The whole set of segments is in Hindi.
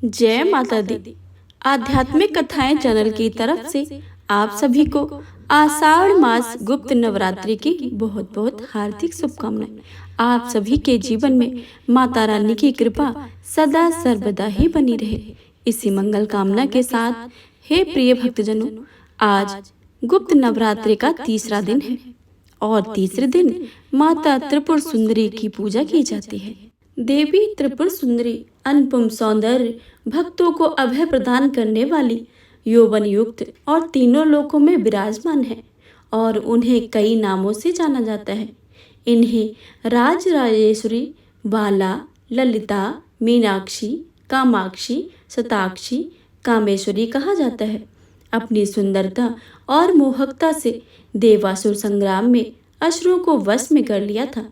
जय माता दी। आध्यात्मिक कथाएं चैनल की तरफ से आप सभी को आषाढ़ मास गुप्त नवरात्रि की बहुत बहुत हार्दिक शुभकामनाएं। आप सभी के जीवन में माता रानी की कृपा सदा सर्वदा ही बनी रहे, इसी मंगल कामना के साथ हे प्रिय भक्तजनों, आज गुप्त नवरात्रि का तीसरा दिन है और तीसरे दिन माता त्रिपुर सुंदरी की पूजा की जाती है। देवी त्रिपुर सुंदरी अनुपम सौंदर्य, भक्तों को अभय प्रदान करने वाली, यौवन युक्त और तीनों लोकों में विराजमान है और उन्हें कई नामों से जाना जाता है। इन्हें राजराजेश्वरी, बाला, ललिता, मीनाक्षी, कामाक्षी, शताक्षी, कामेश्वरी कहा जाता है। अपनी सुंदरता और मोहकता से देवासुर संग्राम में असुरों को वश में कर लिया था।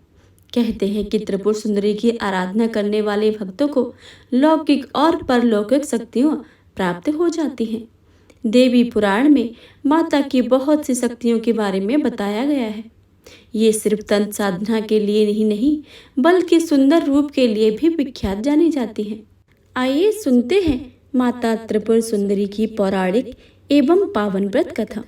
कहते हैं कि त्रिपुर सुंदरी की आराधना करने वाले भक्तों को लौकिक और परलौकिक शक्तियां प्राप्त हो जाती हैं। देवी पुराण में माता की बहुत सी शक्तियों के बारे में बताया गया है। ये सिर्फ तंत्र साधना के लिए ही नहीं बल्कि सुंदर रूप के लिए भी विख्यात जानी जाती हैं। आइए सुनते हैं माता त्रिपुर सुंदरी की पौराणिक एवं पावन व्रत कथा।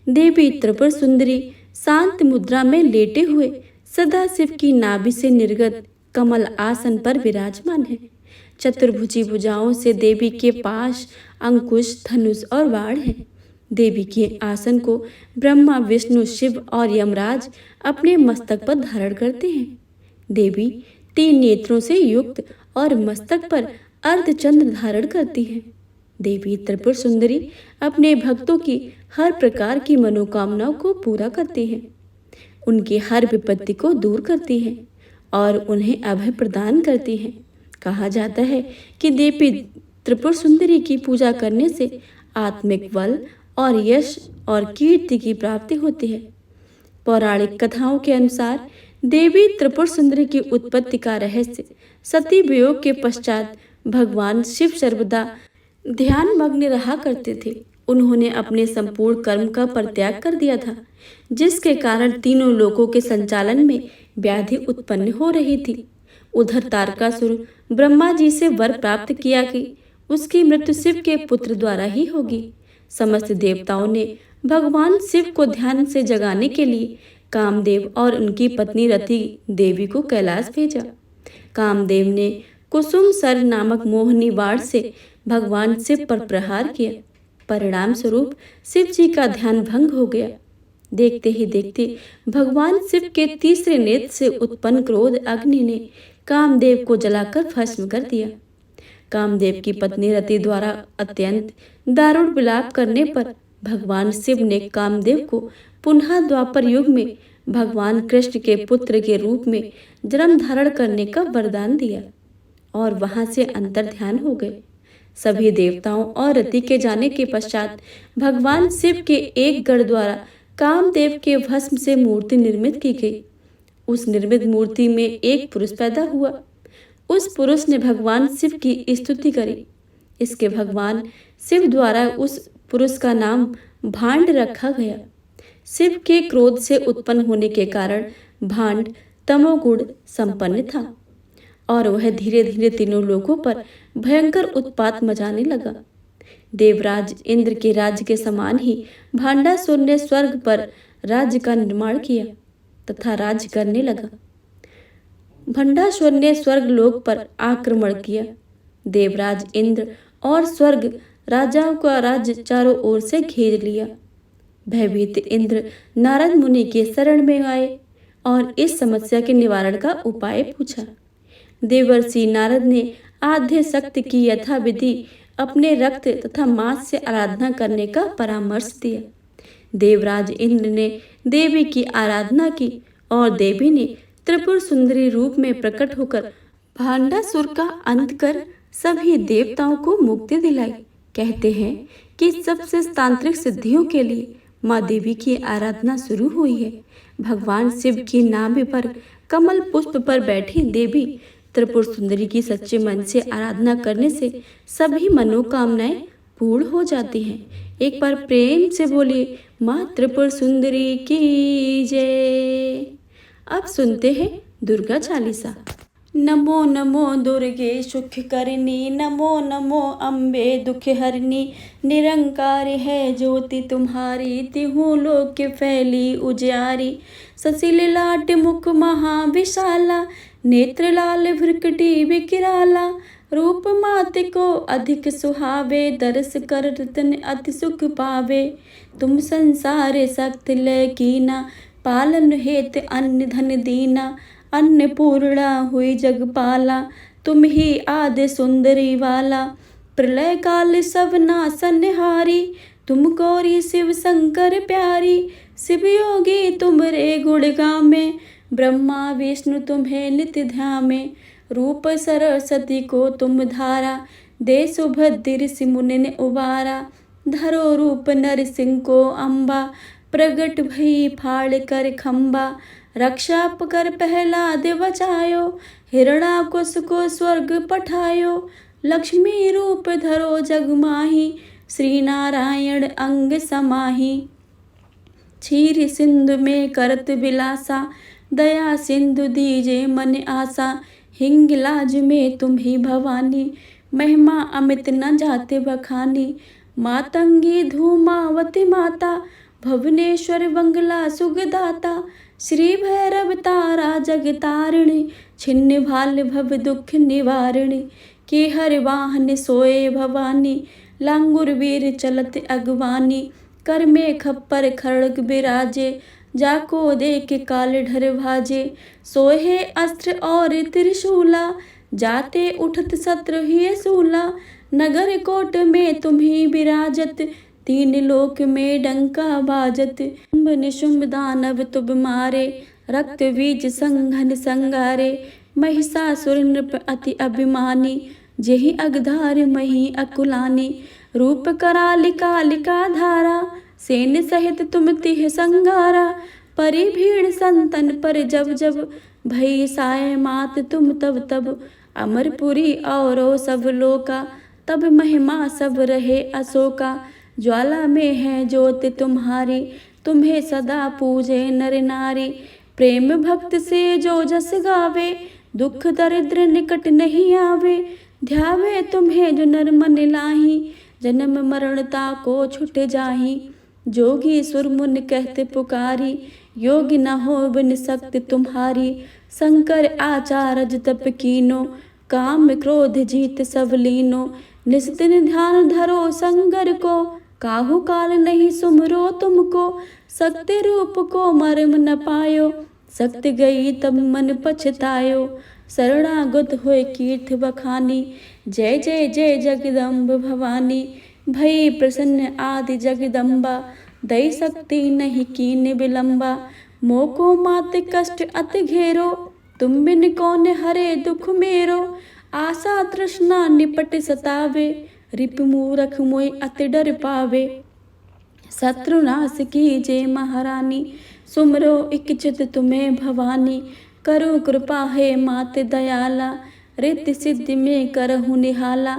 देवी त्रिपुर सुंदरी शांत मुद्रा में लेटे हुए सदा शिव की नाभि से निर्गत कमल आसन पर विराजमान है। चतुर्भुजी भुजाओं से देवी के पास अंकुश, धनुष और बाण है। देवी के आसन को ब्रह्मा, विष्णु, शिव और यमराज अपने मस्तक पर धारण करते हैं। देवी 3 नेत्रों से युक्त और मस्तक पर अर्धचंद्र धारण करती है। देवी त्रिपुर सुंदरी अपने भक्तों की हर प्रकार की मनोकामनाओं को पूरा करती है, उनकी हर विपत्ति को दूर करती है और उन्हें अभय प्रदान करती है। कहा जाता है कि देवी त्रिपुर सुंदरी की पूजा करने से आत्मिक बल और यश और कीर्ति की प्राप्ति होती है। पौराणिक कथाओं के अनुसार देवी त्रिपुर सुंदरी की उत्पत्ति का रहस्य सती वियोग के पश्चात भगवान शिव सर्वदा ध्यान मग्न रहा करते थे। उन्होंने अपने संपूर्ण कर्म का परित्याग कर दिया था, जिसके कारण तीनों लोकों के संचालन में व्याधि उत्पन्न हो रही थी। उधर तारकासुर ब्रह्मा जी से वर प्राप्त किया कि उसकी मृत्यु शिव के पुत्र द्वारा ही होगी। समस्त देवताओं ने भगवान शिव को ध्यान से जगाने के लिए कामदेव और उनकी पत्नी रति देवी को कैलाश भेजा। कामदेव ने कुसुम सर नामक मोहिनी बाण से भगवान शिव पर प्रहार किया। परिणाम स्वरूप शिव जी का ध्यान भंग हो गया। देखते ही देखते भगवान शिव के तीसरे नेत्र से उत्पन्न क्रोध अग्नि ने कामदेव को जलाकर भस्म कर दिया। कामदेव की पत्नी रति द्वारा अत्यंत दारुण विलाप करने पर भगवान शिव ने कामदेव को पुनः द्वापर युग में भगवान कृष्ण के पुत्र के रूप में जन्म धारण करने का वरदान दिया और वहां से अंतर ध्यान हो गए। सभी देवताओं और रति के जाने के पश्चात भगवान शिव के एक गण द्वारा कामदेव के भस्म से मूर्ति निर्मित की गई। उस निर्मित मूर्ति में एक पुरुष पैदा हुआ। उस पुरुष ने भगवान शिव की स्तुति करी। इसके भगवान शिव द्वारा उस पुरुष का नाम भांड रखा गया। शिव के क्रोध से उत्पन्न होने के कारण भांड तमोगुण संपन्न था और वह धीरे धीरे तीनों लोगों पर भयंकर उत्पात मचाने लगा। देवराज इंद्र के राज्य के समान ही भांडासुर ने स्वर्ग पर राज्य का निर्माण किया तथा राज्य करने लगा। भंडासुर ने स्वर्ग लोक पर आक्रमण किया। देवराज इंद्र और स्वर्ग राजाओं का राज्य चारों ओर से घेर लिया। भयभीत इंद्र नारद मुनि के शरण में आए और इस समस्या के निवारण का उपाय पूछा। देवर्षि नारद ने आद्य शक्ति की यथाविधि अपने रक्त तथा मांस से आराधना करने का परामर्श दिया। देवराज इंद्र ने देवी की आराधना की और देवी ने त्रिपुर सुंदरी रूप में प्रकट होकर भांडासुर का अंत कर सभी देवताओं को मुक्ति दिलाई। कहते हैं कि सबसे तांत्रिक सिद्धियों के लिए माँ देवी की आराधना शुरू हुई है। भगवान शिव की नाभि पर कमल पुष्प पर बैठी देवी त्रिपुर सुंदरी की सच्चे मन से आराधना करने से सभी मनोकामनाएं पूर्ण हो जाती हैं। एक बार प्रेम से बोलिए माँ त्रिपुर सुंदरी की जय। अब सुनते हैं दुर्गा चालीसा। नमो नमो दुर्गे सुख करनी, नमो नमो अम्बे दुख हरनी। निरंकार है ज्योति तुम्हारी, तिहु लोक फैली उजियारी। ससिल लाट मुख महाविशाला, नेत्र लाल भ्रुकुटी विकराला। रूप मात को अधिक सुहावे, दरस कर रतन अति सुख पावे। तुम संसार सख्त लय कीना, पालन हेत अन्न धन दीना। अन्नपूर्णा हुई जगपाला, तुम ही आदि सुंदरी वाला। प्रलय काल सब नासनहारी, तुम गौरी शिव शंकर प्यारी। शिव योगी तुम रे गुण गामे, ब्रह्मा विष्णु तुम्हें नित्य ध्यामे। रूप सरस्वती को तुम धारा, दे सुभद्र ऋषि मुनि ने उबारा। धरो रूप नरसिंह को अम्बा, प्रगट भई फाड़ कर खम्बा। रक्षा कर प्रहलाद बचायो, हिरणाकुश को स्वर्ग पठायो। लक्ष्मी रूप धरो जग माही, श्री नारायण अंग समाही। क्षीर सिंधु में करत विलासा, दया सिंधु दीजे मन आशा। हिंगलाज में तुम ही भवानी, महिमा अमित न जाते बखानी। मातंगी धूमावती माता, भुवनेश्वर बंगला सुगदाता। श्री भैरव तारा जगतारिणी, छिन्न भाल भव दुख निवारिणी। के हर वाहन सोए भवानी, लांगुर वीर चलत अगवानी। कर में खप्पर खड़ग बिराजे, जाको देख काल ढर भाजे। सोहे अस्त्र और त्रिशूला, जाते उठत शत्रु ही सूला। नगर कोट में तुम्ही विराजत, तीन लोक में डंका बाजत। शुंभ निशुंभ दानव तुब मारे, रक्त बीज संघन संगारे। महिषासुर नृप अति अभिमानी, जेहि अगधार मही अकुलानी। रूप कराली कालिका धारा, सेन सहित तुम तिह संगारा। परी भीड़ संतन पर जब जब, भई साय मात तुम तब तब। अमरपुरी औरो सब लोका, तब महिमा सब रहे अशोका। ज्वाला में है ज्योति तुम्हारी, तुम्हें सदा पूजे नर नारी। प्रेम भक्त से जो जस गावे, दुख दरिद्र निकट नहीं आवे। ध्यावे तुम्हें जो नर मन लाही, जन्म मरणता को छुट जाही। जोगी सुर मुन कहते पुकारी, योगी न हो बिन शक्ति तुम्हारी। शंकर आचार्य तप कीनो, काम क्रोध जीत सब लीनो। निस्दिन ध्यान धरो शंकर को, काहू काल नहीं सुमरो तुमको। शक्ति रूप को मर्म न पायो, शक्ति गई तब मन पछतायो। शरणागत होए कीर्ति बखानी, जय जय जय जगदम्ब भवानी। भई प्रसन्न आदि जगदम्बा, दई शक्ति नहीं कीन विलंबा। मोको मात कष्ट अति घेरो, तुम बिन कौन हरे दुख मेरो। आशा तृष्णा निपट सतावे, रिप मूरख मोय अति डर पावे। शत्रुनाश कीजे महारानी, सुमरो इच्छित तुम्हें भवानी। करो कृपा है मात दयाला, रिद्धि सिद्धि में करहु निहाला।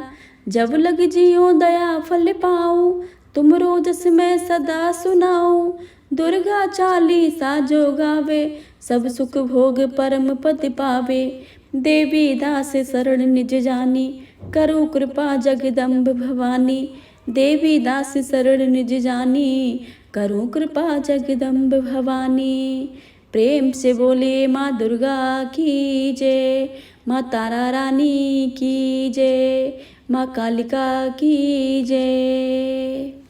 जब लग जियो दया फल पाऊं, तुमरो जस मैं सदा सुनाऊं। दुर्गा चालीसा जो गावे, सब सुख भोग परम पद पावे। देवी दास शरण निज जानी, करो कृपा जगदम्ब भवानी। देवी दास शरण निज जानी, करो कृपा जगदम्ब भवानी। प्रेम से बोले माँ दुर्गा की जय, माँ तारा रानी की जय, माँ कालिका की जय।